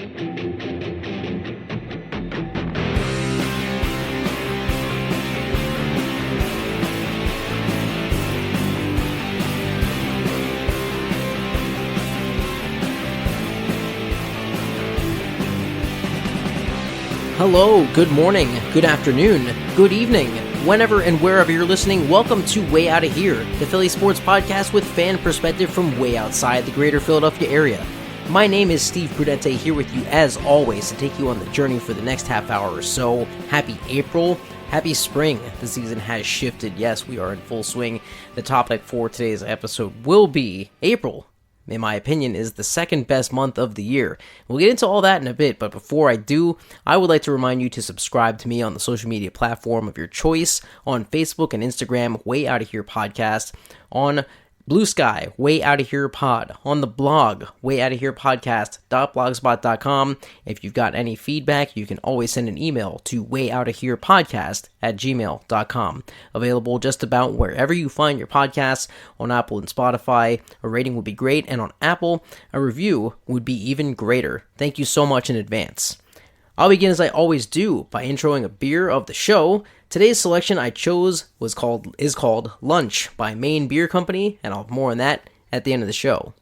Hello, good morning, good afternoon, good evening, whenever and wherever you're listening. Welcome to Way Outta Here, the Philly sports podcast with fan perspective from way outside the greater Philadelphia area. My name is Steve Prudente, here with you as always to take you on the journey for the next half hour or so. Happy April, happy spring. The season has shifted. Yes, we are in full swing. The topic for today's episode will be April. In my opinion, is the second best month of the year. We'll get into all that in a bit, but before I do, I would like to remind you to subscribe to me on the social media platform of your choice, on Facebook and Instagram, Way Outta Here Podcast, on Blue Sky, Way Outta Here Pod, on the blog, wayoutaherepodcast.blogspot.com. If you've got any feedback, you can always send an email to wayoutaherepodcast@gmail.com. Available just about wherever you find your podcasts. On Apple and Spotify, a rating would be great, and on Apple, a review would be even greater. Thank you so much in advance. I'll begin as I always do by introing a beer of the show. Today's selection I chose is called Lunch by Maine Beer Company, and I'll have more on that at the end of the show.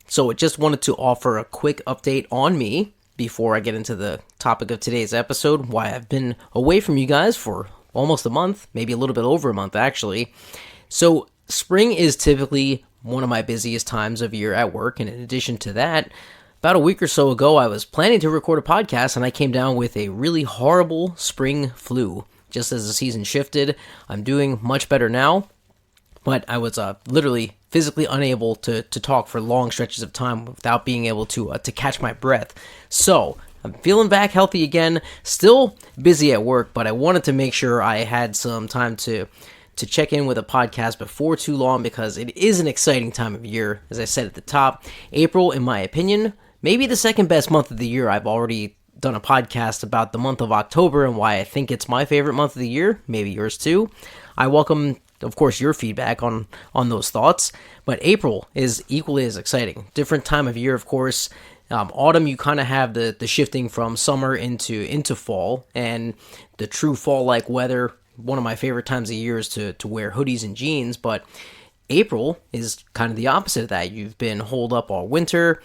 So I just wanted to offer a quick update on me before I get into the topic of today's episode, why I've been away from you guys for almost a month, maybe a little bit over a month actually. So spring is typically one of my busiest times of year at work, and in addition to that, about a week or so ago, I was planning to record a podcast, and I came down with a really horrible spring flu. Just as the season shifted, I'm doing much better now, but I was literally physically unable to talk for long stretches of time without being able to catch my breath. So I'm feeling back healthy again, still busy at work, but I wanted to make sure I had some time to check in with a podcast before too long, because it is an exciting time of year. As I said at the top, April, in my opinion, maybe the second best month of the year. I've already done a podcast about the month of October and why I think it's my favorite month of the year, maybe yours too. I welcome, of course, your feedback on those thoughts, but April is equally as exciting. Different time of year, of course. Autumn, you kind of have the shifting from summer into fall, and the true fall-like weather. One of my favorite times of year is to wear hoodies and jeans, but April is kind of the opposite of that. You've been holed up all winter.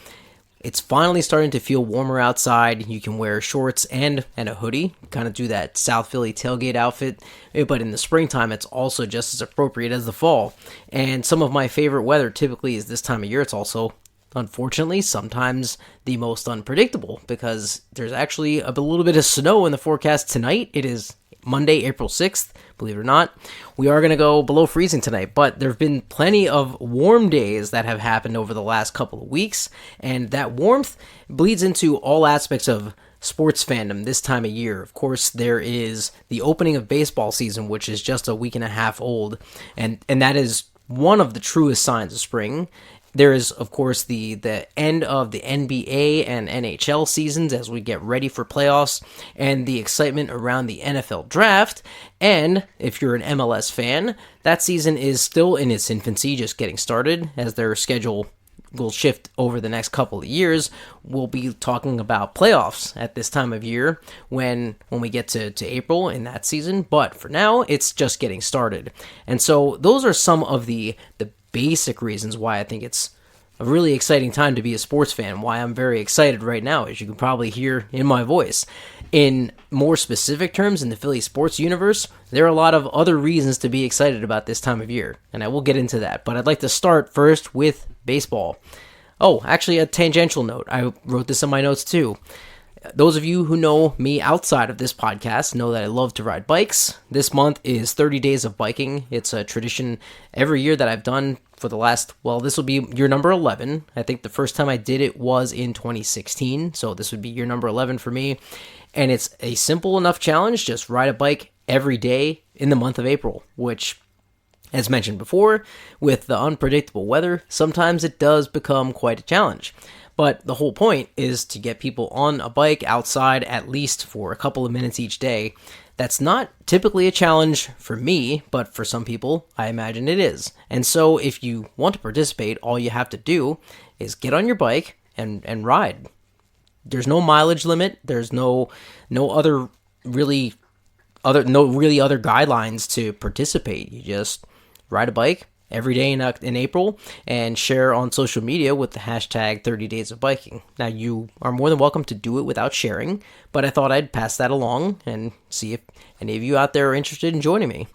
It's finally starting to feel warmer outside. You can wear shorts and a hoodie, kind of do that South Philly tailgate outfit, but in the springtime, it's also just as appropriate as the fall. And some of my favorite weather typically is this time of year. It's also, unfortunately, sometimes the most unpredictable, because there's actually a little bit of snow in the forecast tonight. It is Monday, April 6th, believe it or not. We are going to go below freezing tonight, but there have been plenty of warm days that have happened over the last couple of weeks, and that warmth bleeds into all aspects of sports fandom this time of year. Of course, there is the opening of baseball season, which is just a week and a half old, and that is one of the truest signs of spring. There is, of course, the end of the NBA and NHL seasons as we get ready for playoffs, and the excitement around the NFL draft. And if you're an MLS fan, that season is still in its infancy, just getting started, as their schedule will shift over the next couple of years. We'll be talking about playoffs at this time of year when we get to April in that season. But for now, it's just getting started. And so those are some of the basic reasons why I think it's a really exciting time to be a sports fan, why I'm very excited right now, as you can probably hear in my voice. In more specific terms, in the Philly sports universe, there are a lot of other reasons to be excited about this time of year, and I will get into that, but I'd like to start first with baseball. Oh, actually, a tangential note. I wrote this in my notes too. Those of you who know me outside of this podcast know that I love to ride bikes. This month is 30 Days of Biking. It's a tradition every year that I've done for the last, this will be year number 11. I think the first time I did it was in 2016, so this would be year number 11 for me. And it's a simple enough challenge, just ride a bike every day in the month of April, which, as mentioned before, with the unpredictable weather, sometimes it does become quite a challenge. But the whole point is to get people on a bike outside at least for a couple of minutes each day. That's not typically a challenge for me, but for some people, I imagine it is. And so if you want to participate, all you have to do is get on your bike and ride. there's no mileage limit. There's no other really other guidelines to participate. You just ride a bike every day in April and share on social media with the hashtag 30 Days of Biking. Now, you are more than welcome to do it without sharing, but I thought I'd pass that along and see if any of you out there are interested in joining me.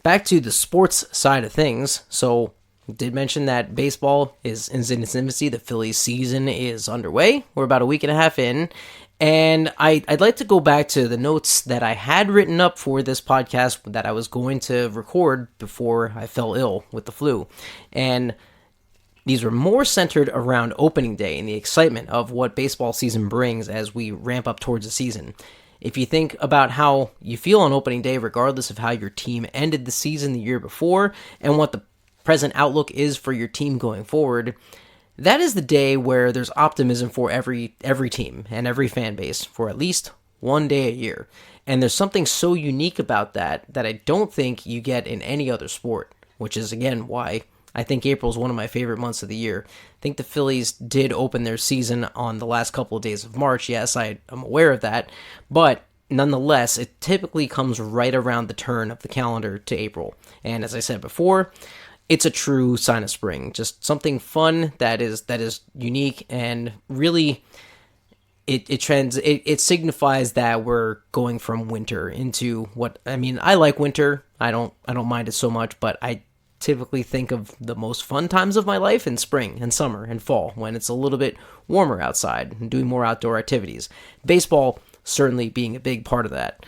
Back to the sports side of things. So, did mention that baseball is in its infancy. The Phillies season is underway. We're about a week and a half in. And I'd like to go back to the notes that I had written up for this podcast that I was going to record before I fell ill with the flu. And these were more centered around opening day and the excitement of what baseball season brings as we ramp up towards the season. If you think about how you feel on opening day, regardless of how your team ended the season the year before and what the present outlook is for your team going forward, that is the day where there's optimism for every team and every fan base for at least one day a year. And there's something so unique about that I don't think you get in any other sport, which is, again, why I think April is one of my favorite months of the year. I think the Phillies did open their season on the last couple of days of March. Yes, I'm aware of that. But nonetheless, it typically comes right around the turn of the calendar to April. And as I said before, it's a true sign of spring, just something fun that is unique, and really it signifies that we're going from winter into what, I mean, I like winter. I don't mind it so much, but I typically think of the most fun times of my life in spring and summer and fall, when it's a little bit warmer outside and doing more outdoor activities. Baseball certainly being a big part of that.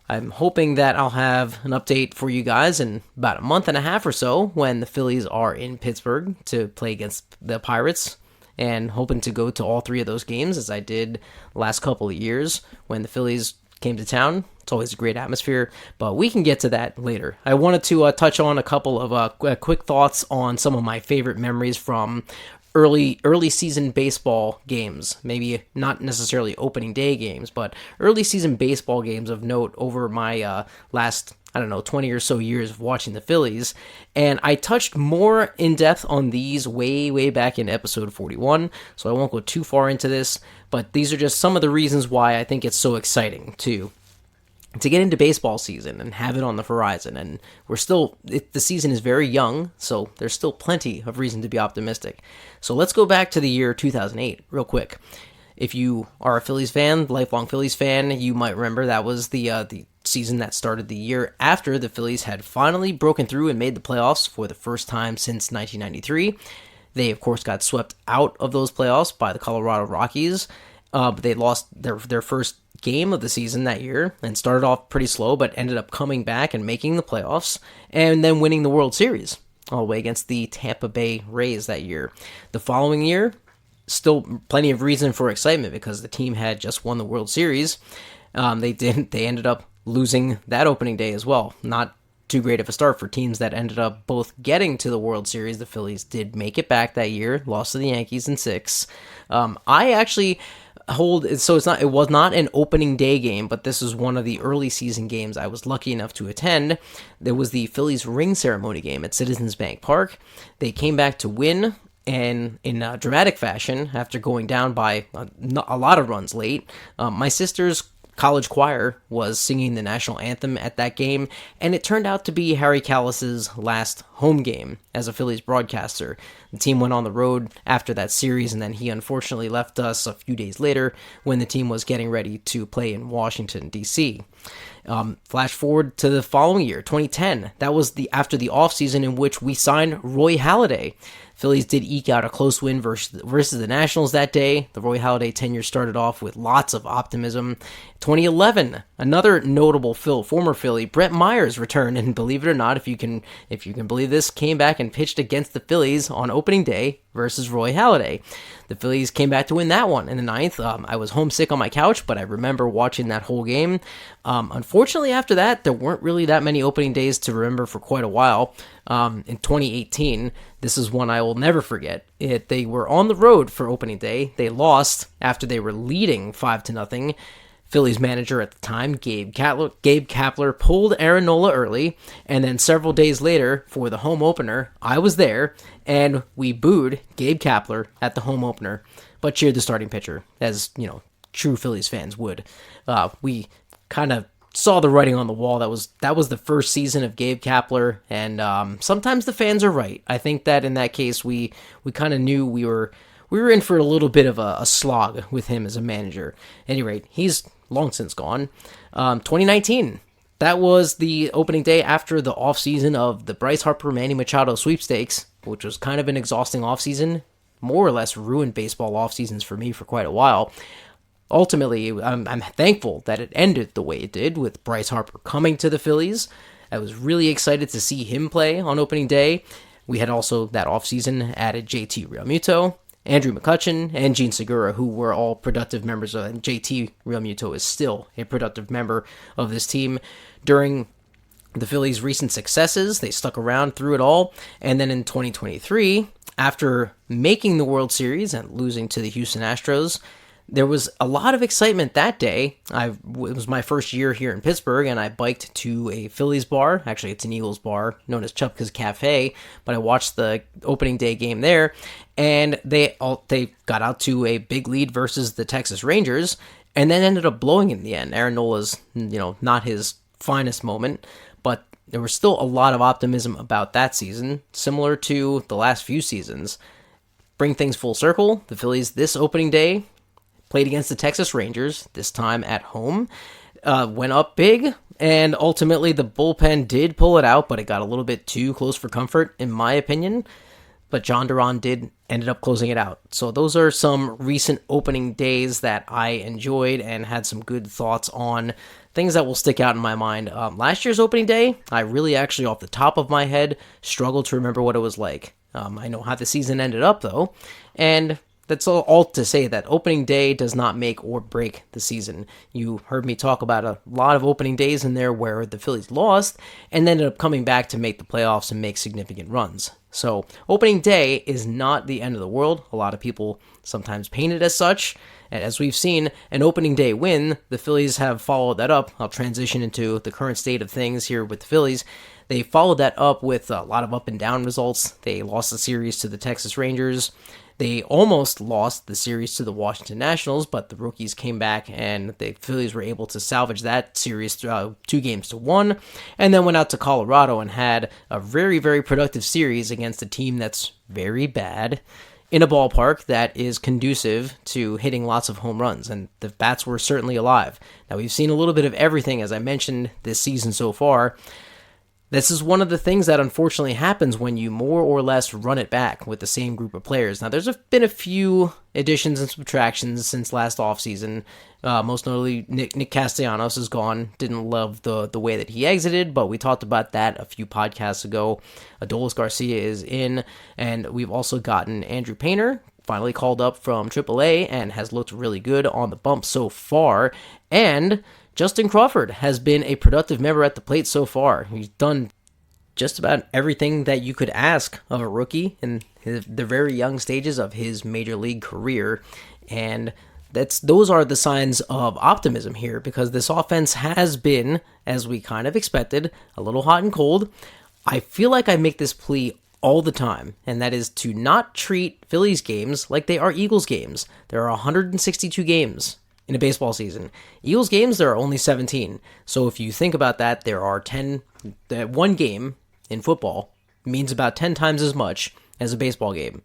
I'm hoping that I'll have an update for you guys in about a month and a half or so when the Phillies are in Pittsburgh to play against the Pirates, and hoping to go to all three of those games as I did the last couple of years when the Phillies came to town. It's always a great atmosphere, but we can get to that later. I wanted to touch on a couple of quick thoughts on some of my favorite memories from early season baseball games. Maybe not necessarily opening day games, but early season baseball games of note over my last 20 or so years of watching the Phillies. And I touched more in depth on these way back in episode 41, so I won't go too far into this, but these are just some of the reasons why I think it's so exciting to get into baseball season and have it on the horizon. And the season is very young, so there's still plenty of reason to be optimistic. So let's go back to the year 2008 real quick. If you are a Phillies fan, lifelong Phillies fan, you might remember that was the season that started the year after the Phillies had finally broken through and made the playoffs for the first time since 1993. They, of course, got swept out of those playoffs by the Colorado Rockies. But they lost their first game of the season that year and started off pretty slow, but ended up coming back and making the playoffs and then winning the World Series all the way against the Tampa Bay Rays that year. The following year, still plenty of reason for excitement because the team had just won the World Series. They ended up losing that opening day as well. Not too great of a start for teams that ended up both getting to the World Series. The Phillies did make it back that year, lost to the Yankees in 6. I actually it was not an opening day game, but this is one of the early season games I was lucky enough to attend. There was the Phillies ring ceremony game at Citizens Bank Park. They came back to win, and in a dramatic fashion after going down by a lot of runs late. My sister's college choir was singing the national anthem at that game, and it turned out to be Harry Callis's last home game as a Phillies broadcaster. The team went on the road after that series, and then he unfortunately left us a few days later when the team was getting ready to play in Washington, D.C. Flash forward to the following year, 2010. That was after the offseason in which we signed Roy Halladay. Phillies did eke out a close win versus the Nationals that day. The Roy Halladay tenure started off with lots of optimism. 2011, another notable former Philly, Brett Myers, returned, and believe it or not, if you can believe this, came back and pitched against the Phillies on opening day versus Roy Halladay. The Phillies came back to win that one in the 9th. I was homesick on my couch, but I remember watching that whole game. Unfortunately, after that, there weren't really that many opening days to remember for quite a while. In 2018, this is one I will never forget. They were on the road for opening day. They lost after they were leading 5-0. Phillies manager at the time, Gabe Kapler, pulled Aaron Nola early, and then several days later, for the home opener, I was there, and we booed Gabe Kapler at the home opener. but cheered the starting pitcher, as, true Phillies fans would. We kind of saw the writing on the wall. That was the first season of Gabe Kapler, and sometimes the fans are right. I think that in that case, we kind of knew we were in for a little bit of a slog with him as a manager. At any rate, he's long since gone. 2019, that was the opening day after the offseason of the Bryce Harper Manny Machado sweepstakes, which was kind of an exhausting offseason, more or less ruined baseball off seasons for me for quite a while. Ultimately, I'm thankful that it ended the way it did, with Bryce Harper coming to the Phillies. I was really excited to see him play on opening day. We had also, that offseason, added JT Realmuto, Andrew McCutchen, and Gene Segura, who were all productive members of, and JT Realmuto is still a productive member of this team. During the Phillies' recent successes, they stuck around through it all, and then in 2023, after making the World Series and losing to the Houston Astros, there was a lot of excitement that day. It was my first year here in Pittsburgh, and I biked to a Phillies bar. Actually, it's an Eagles bar known as Chupka's Cafe, but I watched the opening day game there, and they got out to a big lead versus the Texas Rangers, and then ended up blowing in the end. Aaron Nola's, not his finest moment, but there was still a lot of optimism about that season, similar to the last few seasons. Bring things full circle, the Phillies this opening day played against the Texas Rangers, this time at home, went up big, and ultimately the bullpen did pull it out, but it got a little bit too close for comfort, in my opinion. But John Duran ended up closing it out. So those are some recent opening days that I enjoyed and had some good thoughts on, things that will stick out in my mind. Last year's opening day, I really actually, off the top of my head, struggled to remember what it was like. I know how the season ended up, though, and that's all to say that opening day does not make or break the season. You heard me talk about a lot of opening days in there where the Phillies lost and ended up coming back to make the playoffs and make significant runs. So opening day is not the end of the world. A lot of people sometimes paint it as such. And as we've seen, an opening day win, the Phillies have followed that up. I'll transition into the current state of things here with the Phillies. They followed that up with a lot of up and down results. They lost the series to the Texas Rangers. They almost lost the series to the Washington Nationals, but the rookies came back and the Phillies were able to salvage that series 2-1, and then went out to Colorado and had a very, very productive series against a team that's very bad in a ballpark that is conducive to hitting lots of home runs, and the bats were certainly alive. Now, we've seen a little bit of everything, as I mentioned, this season so far. This is one of the things that unfortunately happens when you more or less run it back with the same group of players. Now, there's been a few additions and subtractions since last offseason. Most notably, Nick Castellanos is gone. Didn't love the way that he exited, but we talked about that a few podcasts ago. Adolis Garcia is in, and we've also gotten Andrew Painter, finally called up from AAA, and has looked really good on the bump so far. And Justin Crawford has been a productive member at the plate so far. He's done just about everything that you could ask of a rookie in the very young stages of his major league career. And those are the signs of optimism here, because this offense has been, as we kind of expected, a little hot and cold. I feel like I make this plea all the time, and that is to not treat Phillies games like they are Eagles games. There are 162 games in a baseball season. Eagles games, there are only 17. So if you think about that, there are 10. One game in football means about 10 times as much as a baseball game.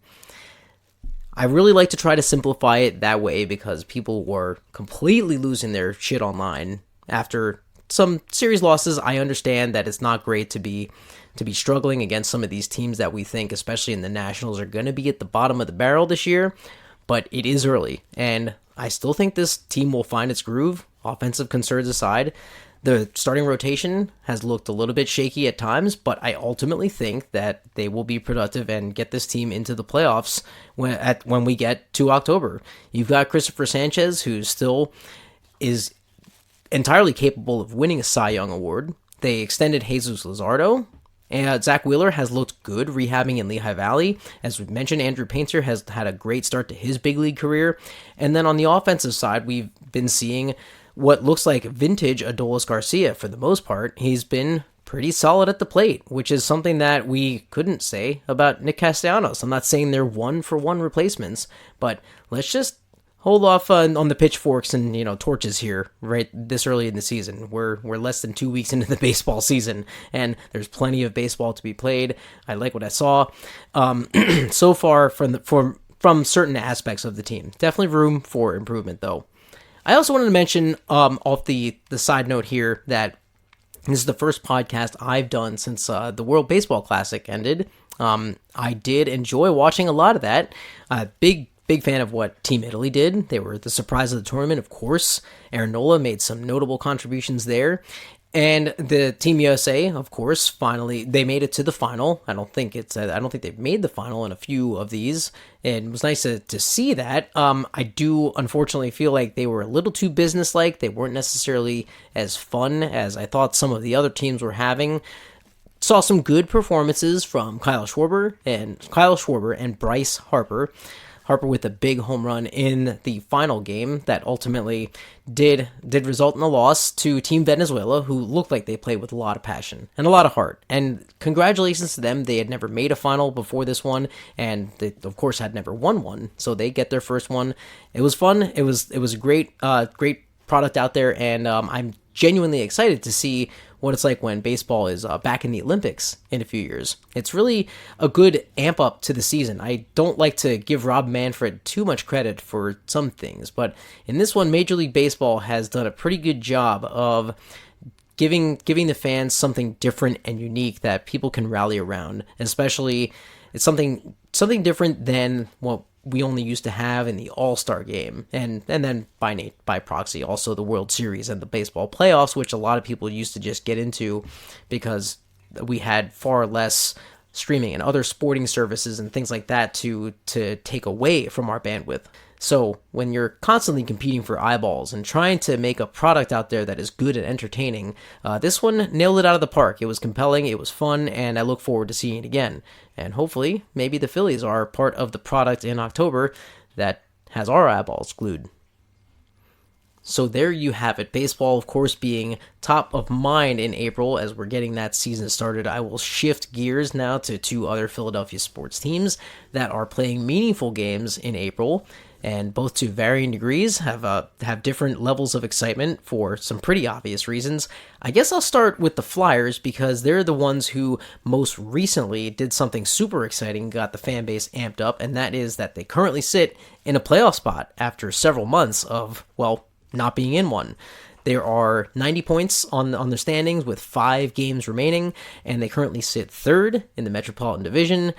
I really like to try to simplify it that way, because people were completely losing their shit online after some series losses. I understand that it's not great to be struggling against some of these teams that we think, especially in the Nationals, are going to be at the bottom of the barrel this year, but it is early, and I still think this team will find its groove, offensive concerns aside. The starting rotation has looked a little bit shaky at times, but I ultimately think that they will be productive and get this team into the playoffs when we get to October. You've got Christopher Sanchez, who still is entirely capable of winning a Cy Young award. They extended Jesus Luzardo, and Zach Wheeler has looked good rehabbing in Lehigh Valley. As we mentioned, Andrew Painter has had a great start to his big league career. And then on the offensive side, we've been seeing what looks like vintage Adolis Garcia for the most part. He's been pretty solid at the plate, which is something that we couldn't say about Nick Castellanos. I'm not saying they're 1-for-1 replacements, but let's just hold off on the pitchforks and torches here right this early in the season. We're less than 2 weeks into the baseball season, and there's plenty of baseball to be played. I like what I saw so far from certain aspects of the team. Definitely room for improvement, though. I also wanted to mention off the side note here that this is the first podcast I've done since the World Baseball Classic ended. I did enjoy watching a lot of that. Big fan of what Team Italy did. They were the surprise of the tournament, of course. Aaron Nola made some notable contributions there. And the Team USA, of course, finally, they made it to the final. I don't think they've made the final in a few of these. And it was nice to see that. I do, unfortunately, feel like they were a little too businesslike. They weren't necessarily as fun as I thought some of the other teams were having. Saw some good performances from Kyle Schwarber and Bryce Harper. Harper with a big home run in the final game that ultimately did result in a loss to Team Venezuela, who looked like they played with a lot of passion and a lot of heart. And congratulations to them. They had never made a final before this one, and they, of course, had never won one. So they get their first one. It was fun. It was a great product out there, and I'm genuinely excited to see what it's like when baseball is back in the Olympics in a few years. It's really a good amp up to the season. I don't like to give Rob Manfred too much credit for some things, but in this one, Major League Baseball has done a pretty good job of giving the fans something different and unique that people can rally around. Especially, it's something different than what we only used to have in the All-Star game, and then by proxy also the World Series and the baseball playoffs, which a lot of people used to just get into because we had far less streaming and other sporting services and things like that to take away from our bandwidth. So when you're constantly competing for eyeballs and trying to make a product out there that is good and entertaining, this one nailed it out of the park. It was compelling, it was fun, and I look forward to seeing it again. And hopefully, maybe the Phillies are part of the product in October that has our eyeballs glued. So there you have it. Baseball, of course, being top of mind in April as we're getting that season started. I will shift gears now to two other Philadelphia sports teams that are playing meaningful games in April, and both to varying degrees have different levels of excitement for some pretty obvious reasons. I guess I'll start with the Flyers because they're the ones who most recently did something super exciting, got the fan base amped up, and that is that they currently sit in a playoff spot after several months of, not being in one. There are 90 points on the standings with 5 games remaining, and they currently sit third in the Metropolitan Division.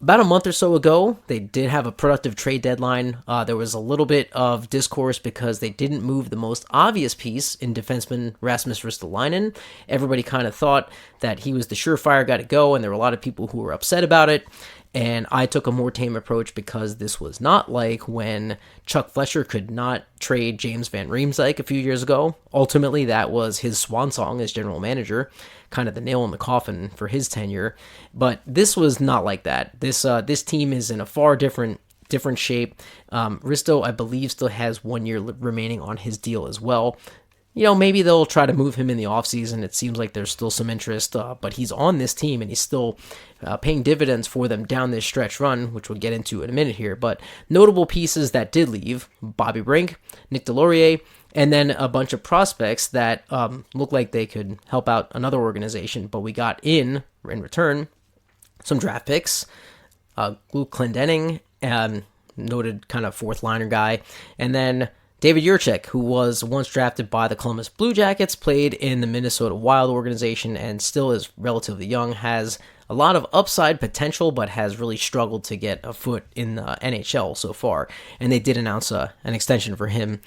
About a month or so ago, they did have a productive trade deadline. There was a little bit of discourse because they didn't move the most obvious piece in defenseman Rasmus Ristolainen. Everybody kind of thought that he was the surefire guy to go, and there were a lot of people who were upset about it. And I took a more tame approach because this was not like when Chuck Fletcher could not trade James Van Riemsdyk a few years ago. Ultimately, that was his swan song as general manager, kind of the nail in the coffin for his tenure. But this was not like that. This team is in a far different shape. Risto, I believe, still has 1 year remaining on his deal as well. Maybe they'll try to move him in the offseason. It seems like there's still some interest, but he's on this team and he's still paying dividends for them down this stretch run, which we'll get into in a minute here. But notable pieces that did leave: Bobby Brink, Nick Delorier, and then a bunch of prospects that look like they could help out another organization. But we got in return some draft picks, Luke Clendenning, noted kind of fourth liner guy, and then David Yurchek, who was once drafted by the Columbus Blue Jackets, played in the Minnesota Wild organization and still is relatively young, has a lot of upside potential, but has really struggled to get a foot in the NHL so far. And they did announce an extension for him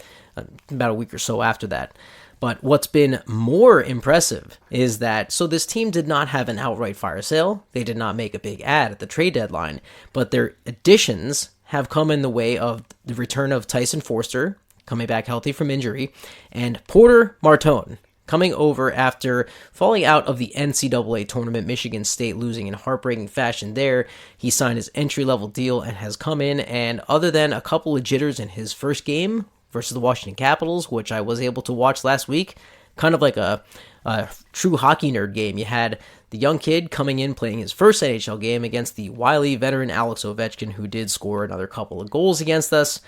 about a week or so after that. But what's been more impressive is that, so this team did not have an outright fire sale. They did not make a big ad at the trade deadline, but their additions have come in the way of the return of Tyson Forster, coming back healthy from injury, and Porter Martone, coming over after falling out of the NCAA tournament, Michigan State losing in heartbreaking fashion there. He signed his entry-level deal and has come in, and other than a couple of jitters in his first game versus the Washington Capitals, which I was able to watch last week, kind of like a true hockey nerd game. You had the young kid coming in playing his first NHL game against the wily veteran Alex Ovechkin, who did score another couple of goals against us.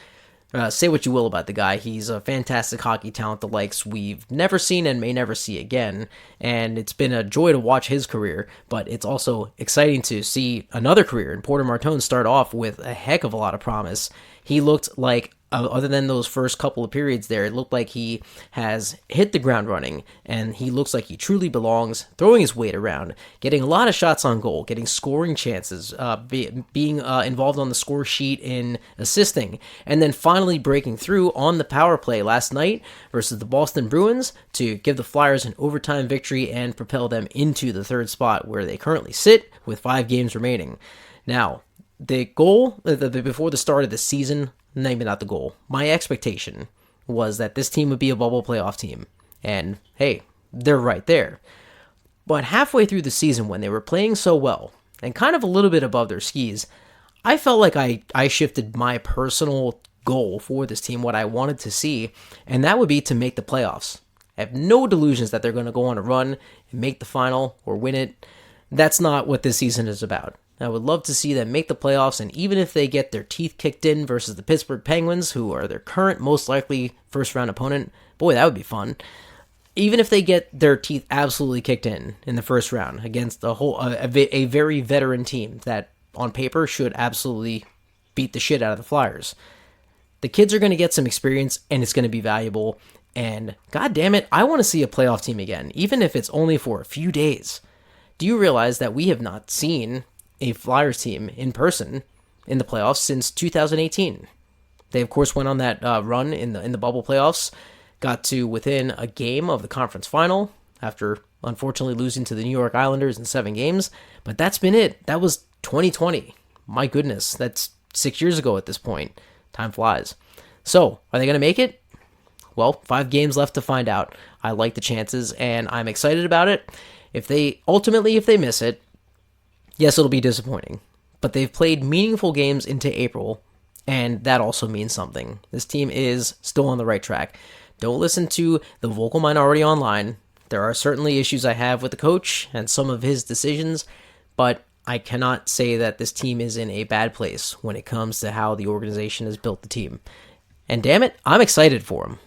Say what you will about the guy. He's a fantastic hockey talent, the likes we've never seen and may never see again. And it's been a joy to watch his career, but it's also exciting to see another career in Porter Martone start off with a heck of a lot of promise. He looked like, other than those first couple of periods there, it looked like he has hit the ground running, and he looks like he truly belongs, throwing his weight around, getting a lot of shots on goal, getting scoring chances, being involved on the score sheet in assisting, and then finally breaking through on the power play last night versus the Boston Bruins to give the Flyers an overtime victory and propel them into the third spot where they currently sit with 5 games remaining. Now, the goal before the start of the season, maybe not the goal, my expectation was that this team would be a bubble playoff team. And hey, they're right there. But halfway through the season, when they were playing so well and kind of a little bit above their skis, I felt like I shifted my personal goal for this team, what I wanted to see, and that would be to make the playoffs. I have no delusions that they're going to go on a run and make the final or win it. That's not what this season is about. I would love to see them make the playoffs, and even if they get their teeth kicked in versus the Pittsburgh Penguins, who are their current most likely first-round opponent, boy, that would be fun. Even if they get their teeth absolutely kicked in the first round against a very veteran team that, on paper, should absolutely beat the shit out of the Flyers, the kids are going to get some experience, and it's going to be valuable. And god damn it, I want to see a playoff team again, even if it's only for a few days. Do you realize that we have not seen a Flyers team in person in the playoffs since 2018? They, of course, went on that run in the bubble playoffs, got to within a game of the conference final after unfortunately losing to the New York Islanders in 7 games. But that's been it. That was 2020. My goodness, that's 6 years ago at this point. Time flies. So, are they going to make it? Well, 5 games left to find out. I like the chances, and I'm excited about it. If they miss it, yes, it'll be disappointing, but they've played meaningful games into April, and that also means something. This team is still on the right track. Don't listen to the vocal minority online. There are certainly issues I have with the coach and some of his decisions, but I cannot say that this team is in a bad place when it comes to how the organization has built the team. And damn it, I'm excited for them.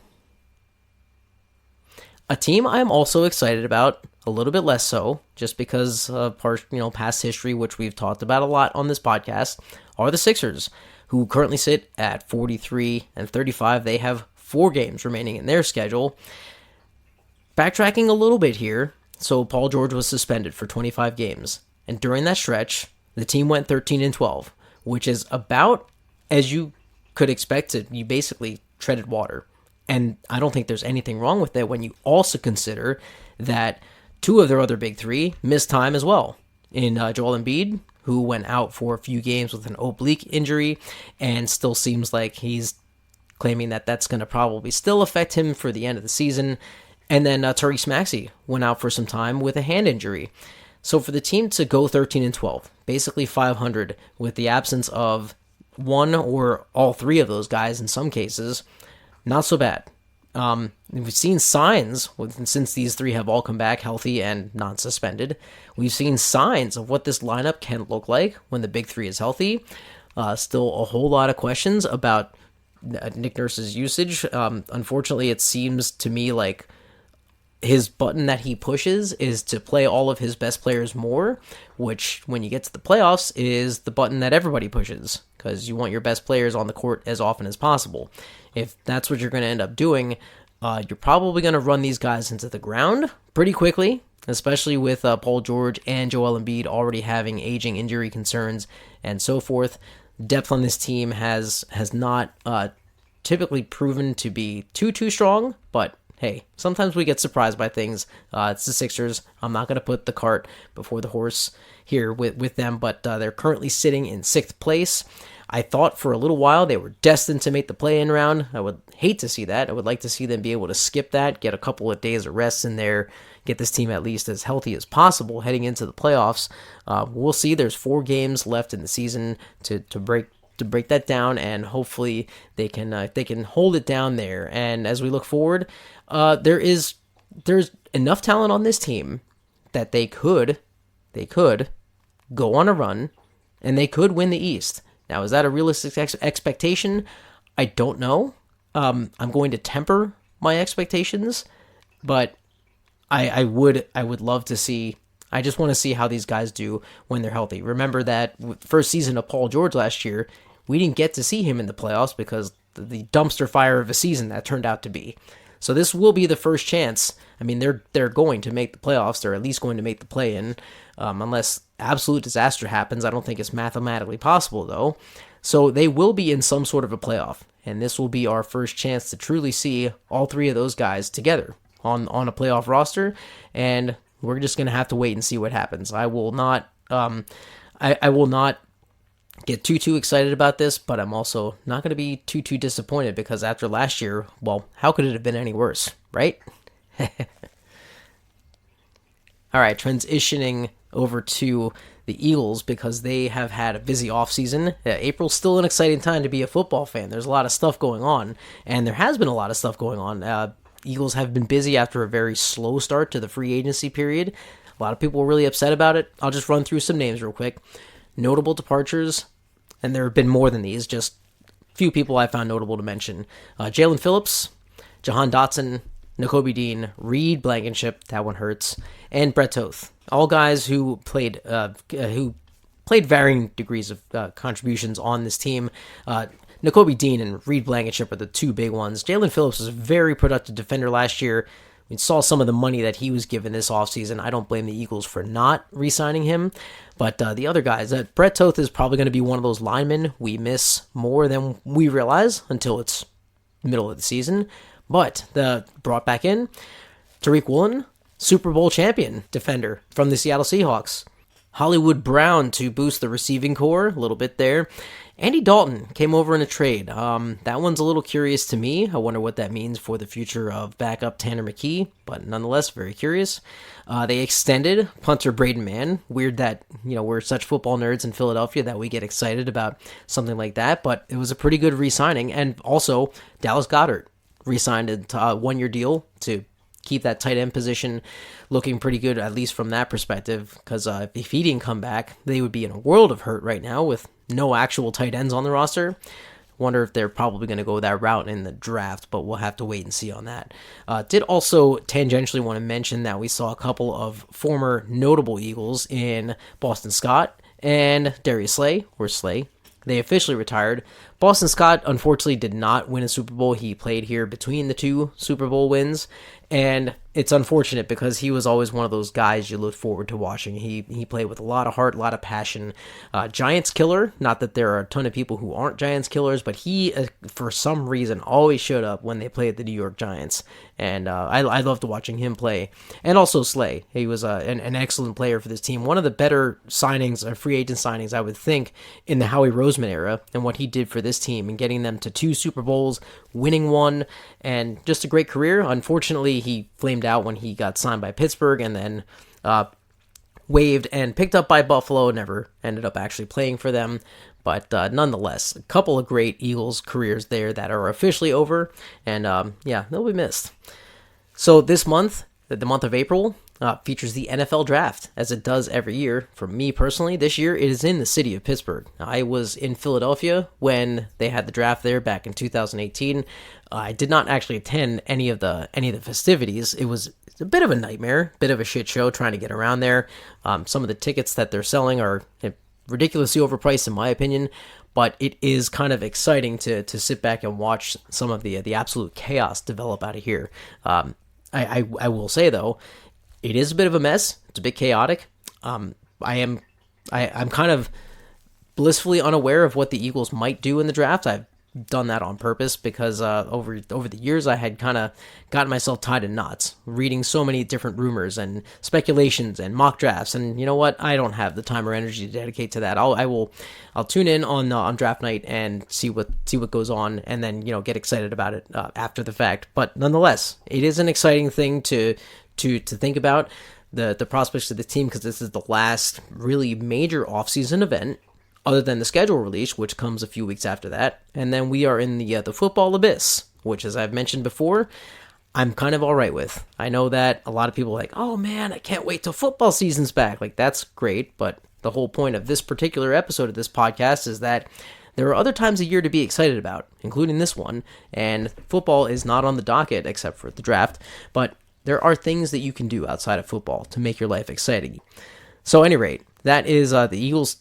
A team I'm also excited about, a little bit less so, just because of past history, which we've talked about a lot on this podcast, are the Sixers, who currently sit at 43-35. They have 4 games remaining in their schedule. Backtracking a little bit here, so Paul George was suspended for 25 games, and during that stretch, the team went 13-12, which is about as you could expect it. You basically treaded water. And I don't think there's anything wrong with that when you also consider that 2 of their other big 3 missed time as well. In Joel Embiid, who went out for a few games with an oblique injury and still seems like he's claiming that that's going to probably still affect him for the end of the season. And then Tyrese Maxey went out for some time with a hand injury. So for the team to go 13-12, basically 500 with the absence of one or all 3 of those guys in some cases, not so bad. We've seen signs, since these 3 have all come back healthy and not suspended, we've seen signs of what this lineup can look like when the big 3 is healthy. Still a whole lot of questions about Nick Nurse's usage. Unfortunately, it seems to me like his button that he pushes is to play all of his best players more, which when you get to the playoffs is the button that everybody pushes, because you want your best players on the court as often as possible. If that's what you're going to end up doing, you're probably going to run these guys into the ground pretty quickly, especially with Paul George and Joel Embiid already having aging injury concerns and so forth. Depth on this team has not typically proven to be too strong, but hey, sometimes we get surprised by things. It's the Sixers. I'm not going to put the cart before the horse here with them, but they're currently sitting in 6th place. I thought for a little while they were destined to make the play-in round. I would hate to see that. I would like to see them be able to skip that, get a couple of days of rest in there, get this team at least as healthy as possible heading into the playoffs. We'll see. There's 4 games left in the season to break that down, and hopefully they can hold it down there. And as we look forward, there is there's enough talent on this team that they could go on a run and they could win the East. Now, is that a realistic expectation? I don't know. I'm going to temper my expectations, but I would love to see. I just want to see how these guys do when they're healthy. Remember that first season of Paul George last year, we didn't get to see him in the playoffs because the dumpster fire of a season that turned out to be. So this will be the first chance. I mean, they're going to make the playoffs. They're at least going to make the play-in, unless absolute disaster happens. I don't think it's mathematically possible, though. So they will be in some sort of a playoff, and this will be our first chance to truly see all three of those guys together on a playoff roster, and we're just going to have to wait and see what happens. I will not I will not get too excited about this, but I'm also not going to be too disappointed because after last year, well, how could it have been any worse, right? All right, transitioning over to the Eagles because they have had a busy offseason. April's still an exciting time to be a football fan. There's a lot of stuff going on, and there has been a lot of stuff going on. Eagles have been busy after a very slow start to the free agency period. A lot of people were really upset about it. I'll just run through some names real quick. Notable departures, and there have been more than these, just a few people I found notable to mention. Jalen Phillips, Jahan Dotson, Nakobe Dean, Reed Blankenship, that one hurts, and Brett Toth. All guys who played varying degrees of contributions on this team. Nakobe Dean and Reed Blankenship are the two big ones. Jalen Phillips was a very productive defender last year. We saw some of the money that he was given this offseason. I don't blame the Eagles for not re-signing him. But the other guys, Brett Toth is probably going to be one of those linemen we miss more than we realize until it's middle of the season. But brought back in Tariq Woolen, Super Bowl champion defender from the Seattle Seahawks. Hollywood Brown to boost the receiving core a little bit there. Andy Dalton came over in a trade. That one's a little curious to me. I wonder what that means for the future of backup Tanner McKee, but nonetheless, very curious. They extended punter Braden Mann. Weird that, we're such football nerds in Philadelphia that we get excited about something like that, but it was a pretty good re-signing. And also, Dallas Goedert re-signed a 1-year deal to keep that tight end position looking pretty good, at least from that perspective, because if he didn't come back, they would be in a world of hurt right now with no actual tight ends on the roster. Wonder if they're probably going to go that route in the draft, but we'll have to wait and see on that. Did also tangentially want to mention that we saw a couple of former notable Eagles in Boston Scott and Darius Slay, or Slay. They officially retired. Boston Scott, unfortunately, did not win a Super Bowl. He played here between the two Super Bowl wins, and it's unfortunate because he was always one of those guys you look forward to watching. He played with a lot of heart, a lot of passion. Giants killer, not that there are a ton of people who aren't Giants killers, but he, for some reason, always showed up when they played the New York Giants, and I loved watching him play. And also Slay. He was an excellent player for this team. One of the better signings, free agent signings, I would think, in the Howie Roseman era, and what he did for this team and getting them to 2 Super Bowls, winning one, and just a great career. Unfortunately, he flamed out when he got signed by Pittsburgh and then waived and picked up by Buffalo, never ended up actually playing for them. But nonetheless, a couple of great Eagles careers there that are officially over, and they'll be missed. So this month, the month of April, features the NFL draft, as it does every year. For me personally, this year it is in the city of Pittsburgh. I was in Philadelphia when they had the draft there back in 2018. I did not actually attend any of the festivities. It was a bit of a nightmare, bit of a shit show trying to get around there. Some of the tickets that they're selling are ridiculously overpriced in my opinion, but it is kind of exciting to sit back and watch some of the absolute chaos develop out of here. I will say though, it is a bit of a mess. It's a bit chaotic. I'm kind of blissfully unaware of what the Eagles might do in the draft. I've done that on purpose because over the years I had kind of gotten myself tied in knots, reading so many different rumors and speculations and mock drafts. And you know what? I don't have the time or energy to dedicate to that. I'll tune in on draft night and see what goes on, and then get excited about it after the fact. But nonetheless, it is an exciting thing to think about the prospects of the team, because this is the last really major offseason event other than the schedule release, which comes a few weeks after that. And then we are in the football abyss, which, as I've mentioned before, I'm kind of all right with. I know that a lot of people are like, oh man, I can't wait till football season's back. Like, that's great, but the whole point of this particular episode of this podcast is that there are other times a year to be excited about, including this one, and football is not on the docket except for the draft, but there are things that you can do outside of football to make your life exciting. So, at any rate, that is the Eagles'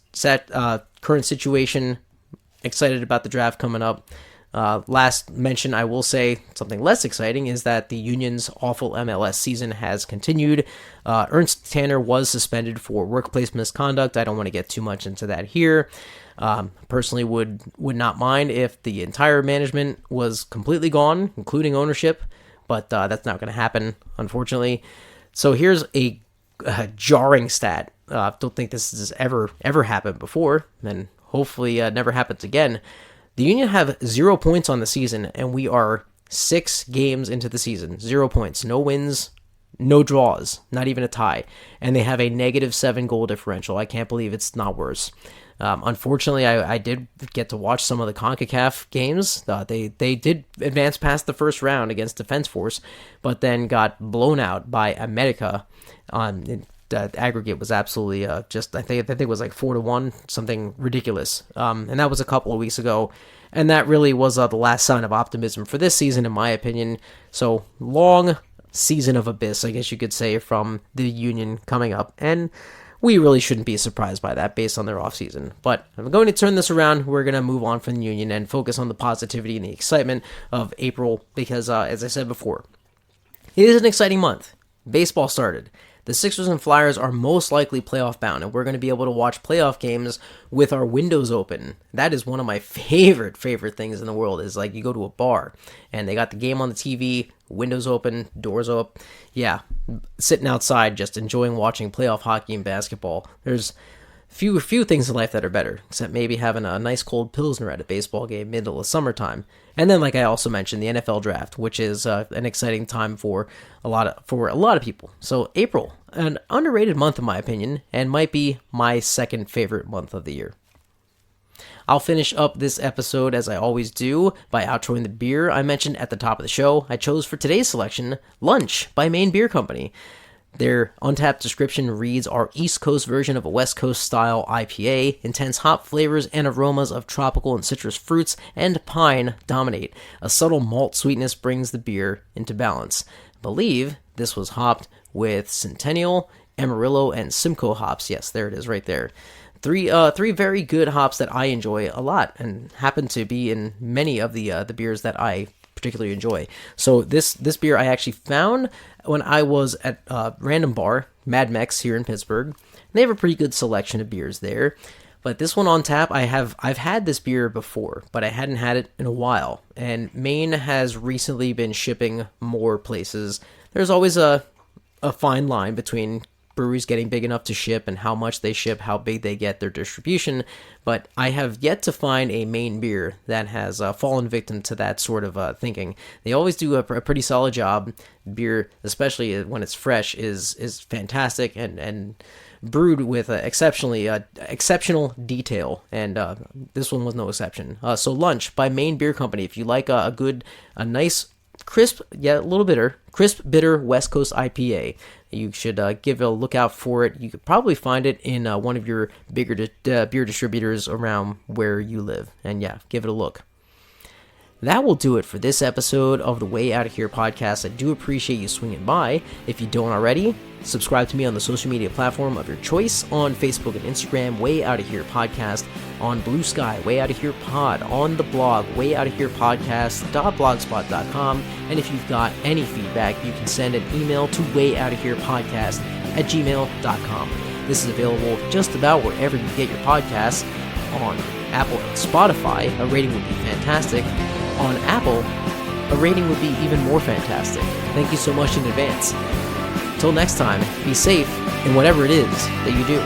current situation. Excited about the draft coming up. Last mention, I will say something less exciting is that the Union's awful MLS season has continued. Ernst Tanner was suspended for workplace misconduct. I don't want to get too much into that here. Personally would not mind if the entire management was completely gone, including ownership, but that's not going to happen, unfortunately. So here's a jarring stat. Don't think this has ever happened before, and hopefully never happens again. The Union have 0 points on the season, and we are 6 games into the season. 0 points, no wins, no draws, not even a tie. And they have a -7 goal differential. I can't believe it's not worse. Unfortunately, I did get to watch some of the CONCACAF games. They did advance past the first round against Defense Force, but then got blown out by America. The aggregate was absolutely I think it was like 4-1, something ridiculous. And that was a couple of weeks ago. And that really was the last sign of optimism for this season, in my opinion. So, long season of abyss, I guess you could say, from the Union coming up. And we really shouldn't be surprised by that based on their offseason. But I'm going to turn this around. We're going to move on from the Union and focus on the positivity and the excitement of April because, as I said before, it is an exciting month. Baseball started. The Sixers and Flyers are most likely playoff bound, and we're going to be able to watch playoff games with our windows open. That is one of my favorite things in the world, is like you go to a bar, and they got the game on the TV, windows open, doors up. Yeah, sitting outside just enjoying watching playoff hockey and basketball. There's few things in life that are better, except maybe having a nice cold Pilsner at a baseball game middle of summertime. And then, like I also mentioned, the NFL draft, which is an exciting time for a lot of people. So April, an underrated month in my opinion, and might be my second favorite month of the year. I'll finish up this episode, as I always do, by outroing the beer I mentioned at the top of the show. I chose for today's selection, Lunch by Maine Beer Company. Their Untapped description reads, our East Coast version of a West Coast style IPA. Intense hop flavors and aromas of tropical and citrus fruits and pine dominate. A subtle malt sweetness brings the beer into balance. I believe this was hopped with Centennial, Amarillo, and Simcoe hops. Yes, there it is right there. Three very good hops that I enjoy a lot and happen to be in many of the beers that I particularly enjoy. So this beer I actually found when I was at a random bar, Mad Mex here in Pittsburgh. They have a pretty good selection of beers there. But this one on tap, I've had this beer before, but I hadn't had it in a while. And Maine has recently been shipping more places. There's always a fine line between breweries getting big enough to ship and how much they ship, how big they get their distribution, but I have yet to find a Maine beer that has fallen victim to that sort of thinking. They always do a pretty solid job. Beer, especially when it's fresh, is fantastic and brewed with exceptional detail, and this one was no exception. So Lunch by Maine Beer Company. If you like a nice, crisp, yet a little bitter, West Coast IPA, you should give a look out for it. You could probably find it in one of your bigger beer distributors around where you live. And yeah, give it a look. That will do it for this episode of the Way Outta Here podcast. I do appreciate you swinging by. If you don't already, subscribe to me on the social media platform of your choice. On Facebook and Instagram, Way Outta Here Podcast. On Blue Sky, Way Outta Here Pod. On the blog, wayoutaherepodcast.blogspot.com. And if you've got any feedback, you can send an email to wayoutaherepodcast@gmail.com. This is available just about wherever you get your podcasts. On Apple and Spotify, a rating would be fantastic. On Apple, a rating would be even more fantastic. Thank you so much in advance. Till next time, be safe in whatever it is that you do.